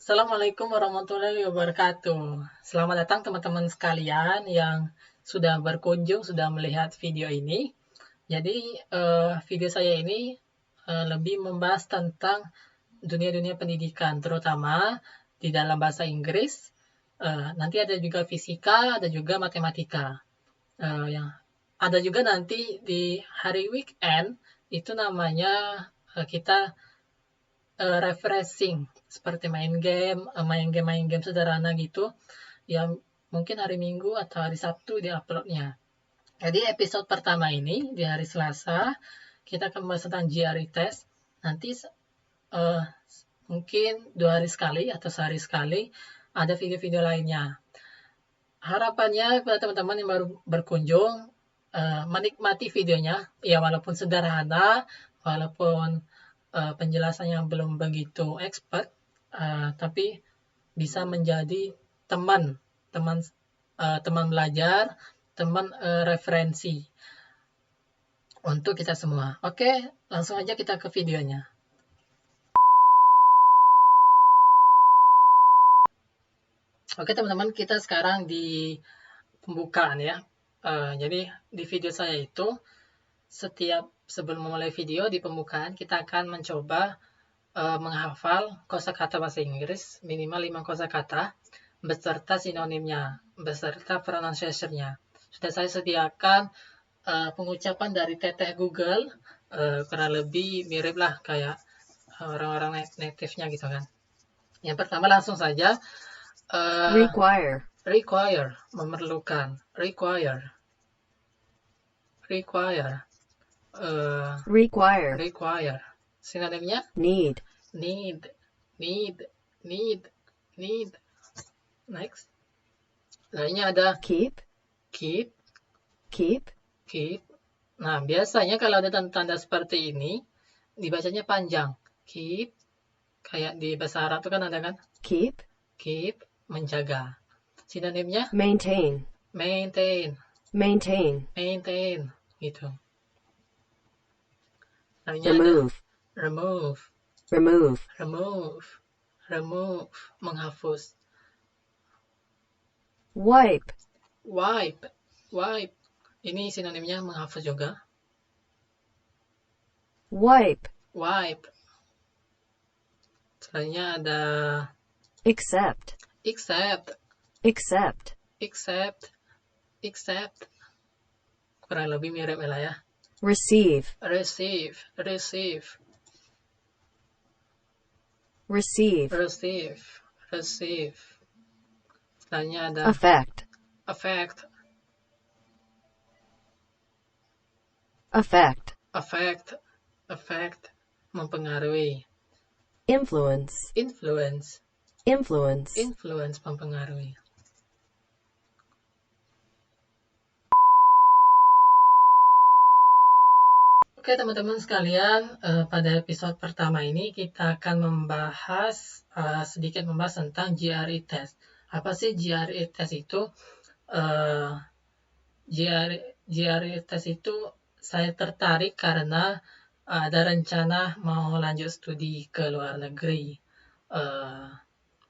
Assalamualaikum warahmatullahi wabarakatuh. Selamat datang teman-teman sekalian yang sudah berkunjung, sudah melihat video ini. Jadi, video saya ini lebih membahas tentang dunia-dunia pendidikan, terutama di dalam bahasa Inggris. Nanti ada juga fisika, ada juga matematika. Yang ada juga nanti di hari weekend itu namanya kita refreshing, seperti main game sederhana gitu yang mungkin hari Minggu atau hari Sabtu di-uploadnya. Jadi episode pertama ini di hari Selasa kita akan membahas tentang GRE test. Nanti uh, mungkin 2 hari sekali atau sehari sekali ada video-video lainnya. Harapannya kepada teman-teman yang baru berkunjung menikmati videonya, ya walaupun sederhana, walaupun penjelasannya belum begitu expert, tapi bisa menjadi teman teman teman belajar, teman referensi untuk kita semua. Oke, langsung aja kita ke videonya. Oke teman-teman, kita sekarang di pembukaan ya. Jadi di video saya itu sebelum memulai video di pembukaan kita akan mencoba menghafal kosakata bahasa Inggris minimal 5 kosakata beserta sinonimnya, beserta pronunciation-nya. Sudah saya sediakan pengucapan dari teteh Google, kurang lebih mirip lah kayak orang-orang native-nya gitu kan. Yang pertama langsung saja, require, memerlukan, require, sinonimnya need. Next, lainnya ada keep. Nah, biasanya kalau ada tanda seperti ini dibacanya panjang. Keep, kayak di bahasa Arab itu kan ada kan? Keep, menjaga. Sinonimnya maintain, gitu. Lainnya remove, menghapus. Wipe. Ini sinonimnya menghapus juga. Wipe. Selanjutnya ada accept. Kurang lebih mirip lah ya. Receive. Selanjutnya ada affect. Mempengaruhi. Influence, mempengaruhi. Oke teman-teman sekalian, pada episode pertama ini kita akan sedikit membahas tentang GRE test. Apa sih GRE test itu? GRE test itu saya tertarik karena ada rencana mau lanjut studi ke luar negeri,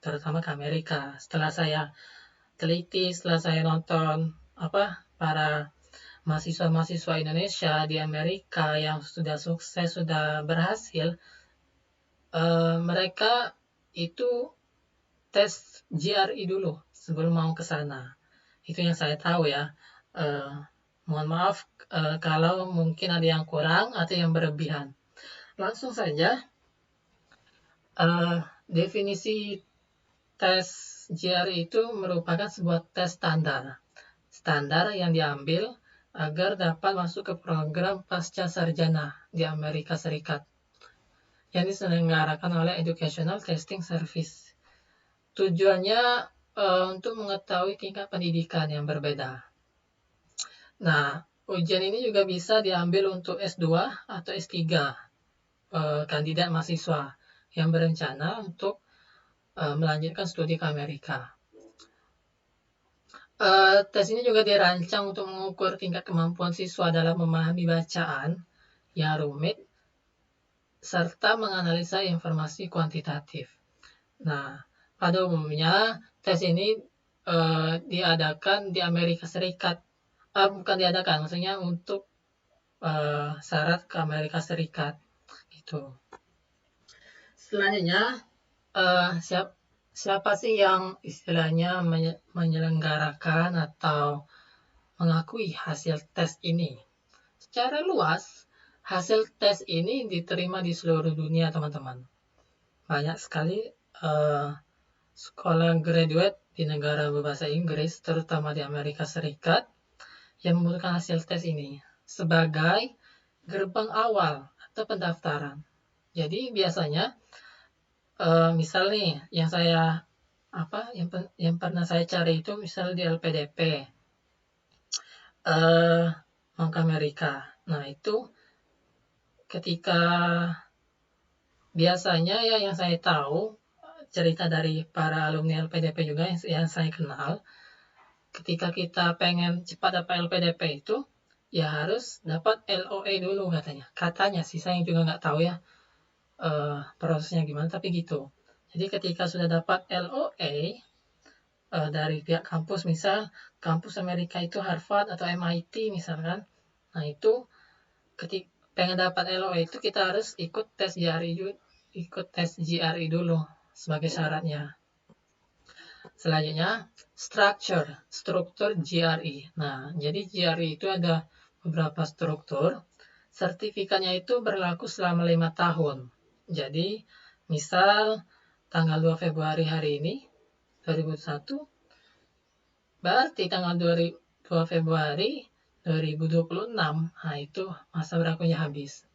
terutama ke Amerika. Setelah saya teliti, setelah saya nonton para mahasiswa Indonesia di Amerika yang sudah sukses, sudah berhasil, mereka itu tes GRE dulu sebelum mau ke sana. Itu yang saya tahu ya. Mohon maaf kalau mungkin ada yang kurang atau yang berlebihan. Langsung saja, definisi tes GRE itu merupakan sebuah tes standar yang diambil agar dapat masuk ke program pasca sarjana di Amerika Serikat yang diselenggarakan oleh Educational Testing Service. Tujuannya untuk mengetahui tingkat pendidikan yang berbeda. Nah, ujian ini juga bisa diambil untuk S2 atau S3 kandidat mahasiswa yang berencana untuk melanjutkan studi ke Amerika. Tes ini juga dirancang untuk mengukur tingkat kemampuan siswa dalam memahami bacaan yang rumit serta menganalisa informasi kuantitatif. Nah, pada umumnya tes ini diadakan di Amerika Serikat. Bukan diadakan, maksudnya untuk syarat ke Amerika Serikat gitu. Selanjutnya, siapa sih yang istilahnya menyelenggarakan atau mengakui hasil tes ini? Secara luas, hasil tes ini diterima di seluruh dunia, teman-teman. Banyak sekali sekolah graduate di negara berbahasa Inggris, terutama di Amerika Serikat, yang membutuhkan hasil tes ini sebagai gerbang awal atau pendaftaran. Jadi biasanya misal nih yang pernah saya cari itu misal di LPDP mau ke Amerika. Nah itu ketika biasanya ya yang saya tahu cerita dari para alumni LPDP juga yang saya kenal, ketika kita pengen cepat dapat LPDP itu ya harus dapat LOA dulu katanya sih, saya juga nggak tahu ya prosesnya gimana, tapi gitu. Jadi ketika sudah dapat LOA dari pihak kampus, misal kampus Amerika itu Harvard atau MIT misalkan, nah itu ketika pengen dapat LOA itu kita harus ikut tes GRE dulu sebagai syaratnya. Selanjutnya struktur GRE. Nah, jadi GRE itu ada beberapa struktur. Sertifikatnya itu berlaku selama 5 tahun. Jadi, misal tanggal 2 Februari hari ini, 2001, berarti tanggal 2 Februari 2026, nah itu masa berlakunya habis.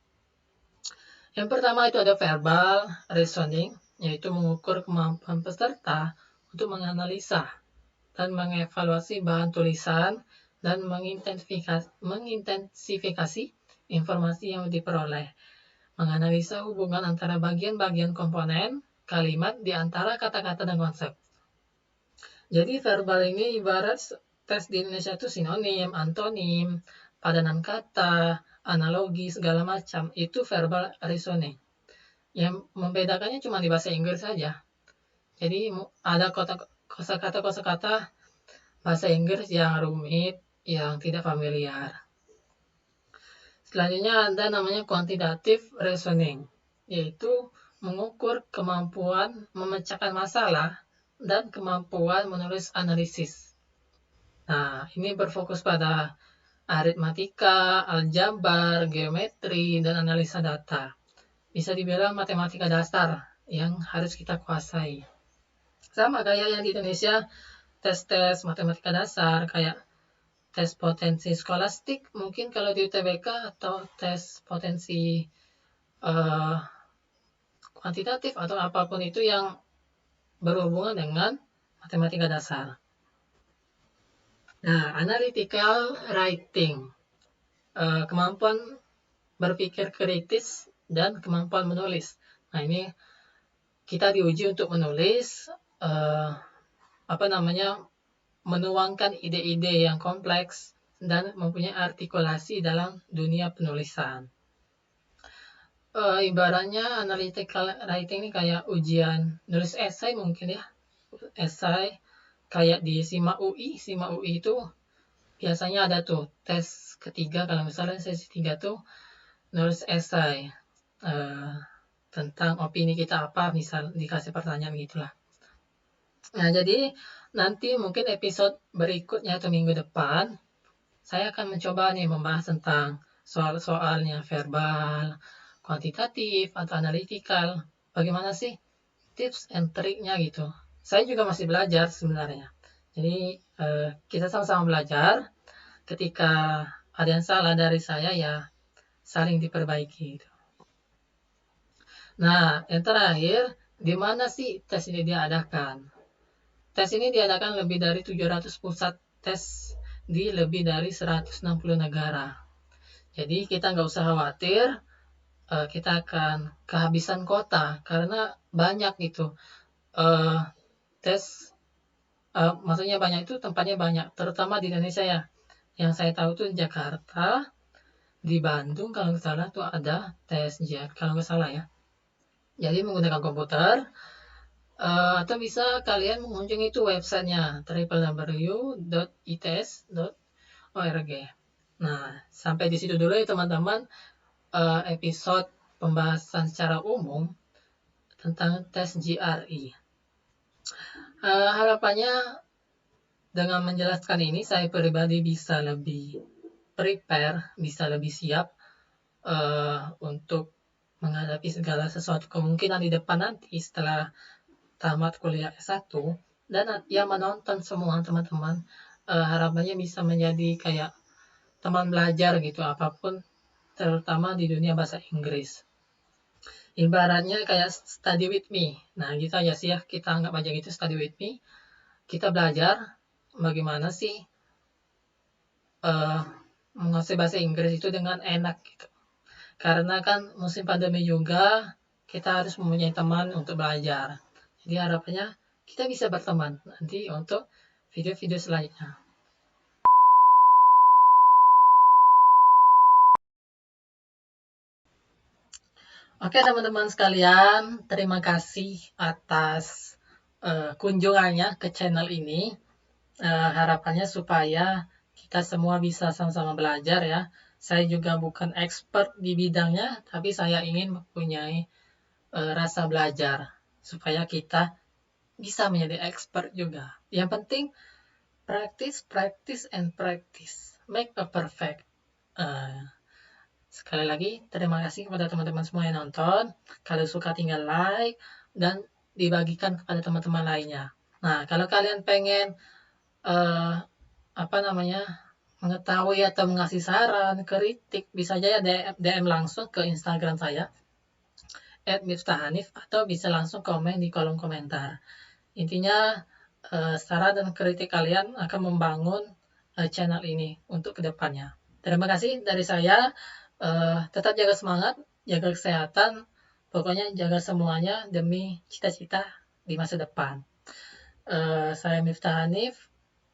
Yang pertama itu ada verbal reasoning, yaitu mengukur kemampuan peserta untuk menganalisa dan mengevaluasi bahan tulisan dan mengintensifikasi informasi yang diperoleh, menganalisa hubungan antara bagian-bagian komponen kalimat di antara kata-kata dan konsep. Jadi verbal ini ibarat tes di Indonesia itu sinonim, antonim, padanan kata, analogi, segala macam. Itu verbal reasoning. Yang membedakannya cuma di bahasa Inggris saja. Jadi ada kosakata bahasa Inggris yang rumit, yang tidak familiar. Selanjutnya ada namanya quantitative reasoning, yaitu mengukur kemampuan memecahkan masalah dan kemampuan menulis analisis. Nah, ini berfokus pada aritmatika, aljabar, geometri, dan analisa data. Bisa dibilang matematika dasar yang harus kita kuasai. Sama kayak yang di Indonesia, tes-tes matematika dasar, kayak tes potensi skolastik, mungkin kalau di UTBK, atau tes potensi kuantitatif, atau apapun itu yang berhubungan dengan matematika dasar. Nah, analytical writing, kemampuan berpikir kritis dan kemampuan menulis. Nah, ini kita diuji untuk menulis menuangkan ide-ide yang kompleks dan mempunyai artikulasi dalam dunia penulisan. Ibaratnya analytical writing ini kayak ujian nulis esai mungkin ya. Esai kayak di SIMA UI itu biasanya ada tuh tes ketiga, kalau misalnya sesi 3 tuh nulis esai tentang opini kita apa, misal dikasih pertanyaan gitulah. Nah, jadi nanti mungkin episode berikutnya atau minggu depan saya akan mencoba nih membahas tentang soal-soalnya verbal, kuantitatif atau analytical. Bagaimana sih tips and triknya gitu. Saya juga masih belajar sebenarnya. Jadi kita sama-sama belajar. Ketika ada yang salah dari saya ya saling diperbaiki. Gitu. Nah, yang terakhir, di mana sih tes ini diadakan? Tes ini diadakan lebih dari 700 pusat tes di lebih dari 160 negara. Jadi kita nggak usah khawatir kita akan kehabisan kota karena banyak gitu. Tes maksudnya banyak itu tempatnya banyak, terutama di Indonesia ya. Yang saya tahu tuh di Jakarta, di Bandung kalau nggak salah tuh ada tes GR kalau nggak salah ya. Jadi menggunakan komputer Atau bisa kalian mengunjungi itu websitenya www.its.org. Nah, sampai di situ dulu ya teman-teman, episode pembahasan secara umum tentang tes GRE. Harapannya dengan menjelaskan ini saya pribadi bisa lebih prepare, bisa lebih siap untuk menghadapi segala sesuatu kemungkinan di depan nanti setelah tamat kuliah S1, dan yang menonton semua teman-teman harapannya bisa menjadi kayak teman belajar gitu apapun, terutama di dunia bahasa Inggris. Ibaratnya kayak study with me. Nah gitu aja sih ya, kita anggap aja gitu, study with me. Kita belajar bagaimana sih menguasai bahasa Inggris itu dengan enak gitu. Karena kan musim pandemi juga, kita harus mempunyai teman untuk belajar. Jadi harapannya kita bisa berteman nanti untuk video-video selanjutnya. Oke teman-teman sekalian, terima kasih atas kunjungannya ke channel ini. Harapannya supaya kita semua bisa sama-sama belajar ya. Saya juga bukan expert di bidangnya, tapi saya ingin mempunyai rasa belajar supaya kita bisa menjadi expert juga. Yang penting practice, practice, and practice. Make a perfect. Sekali lagi, terima kasih kepada teman-teman semua yang nonton. Kalau suka tinggal like dan dibagikan kepada teman-teman lainnya. Nah, kalau kalian pengen mengetahui atau mengasih saran, kritik, bisa aja DM langsung ke Instagram saya @miftahanif atau bisa langsung komen di kolom komentar. Intinya saran dan kritik kalian akan membangun channel ini untuk kedepannya. Terima kasih dari saya. Tetap jaga semangat, jaga kesehatan, pokoknya jaga semuanya demi cita-cita di masa depan. Saya Miftah Hanif.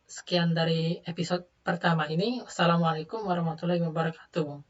Sekian dari episode pertama ini. Wassalamualaikum warahmatullahi wabarakatuh.